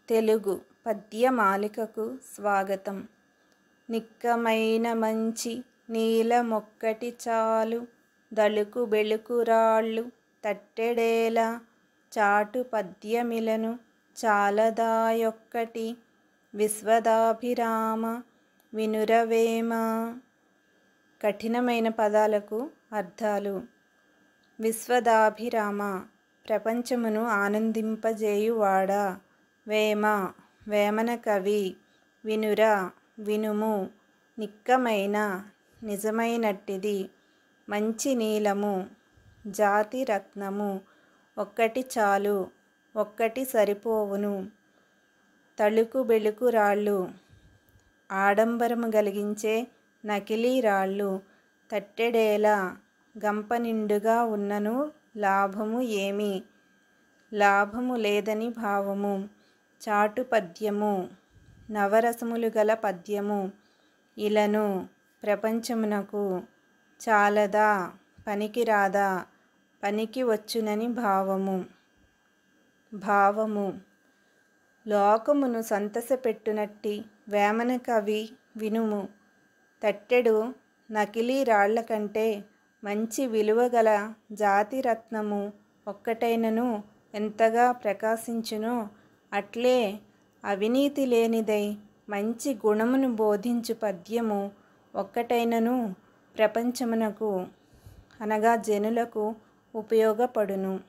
తెలుగు పద్యమాలికకు స్వాగతం. నిక్కమైన మంచి నీలమొక్కటి చాలు, దళుకు బెళుకు రాళ్ళు తట్టెడేల, చాటు పద్యమిలను చాలదాయొక్కటి, విశ్వదాభిరామ వినురవేమ. కఠినమైన పదాలకు అర్థాలు. విశ్వదాభిరామ, ప్రపంచమును ఆనందింపజేయువాడా. వేమ, వేమన కవి. వినుర, వినుము. నిక్కమైన, నిజమైనట్టిది. మంచి నీలము, జాతి రత్నము. ఒక్కటి చాలు, ఒక్కటి సరిపోవును. తళుకు బెళుకు రాళ్ళు, ఆడంబరము కలిగించే నకిలీ రాళ్ళు. తట్టెడేల, గంప నిండుగా ఉన్నను లాభము ఏమి, లాభము లేదని భావము. చాటు పద్యము, నవరసములు గల పద్యము. ఇలను, ప్రపంచమునకు. చాలదా, పనికిరాదా, పనికి వచ్చునని భావము. భావము, లోకమును సంతసపెట్టునట్టి వేమన కవి వినుము. తట్టెడు నకిలీ రాళ్ల కంటే మంచి విలువగల జాతిరత్నము ఒక్కటైనను ఎంతగా ప్రకాశించునో, అట్లే అవినీతి లేనిదై మంచి గుణమును బోధించు పద్యము ఒక్కటైనను ప్రపంచమునకు అనగా జనులకు ఉపయోగపడును.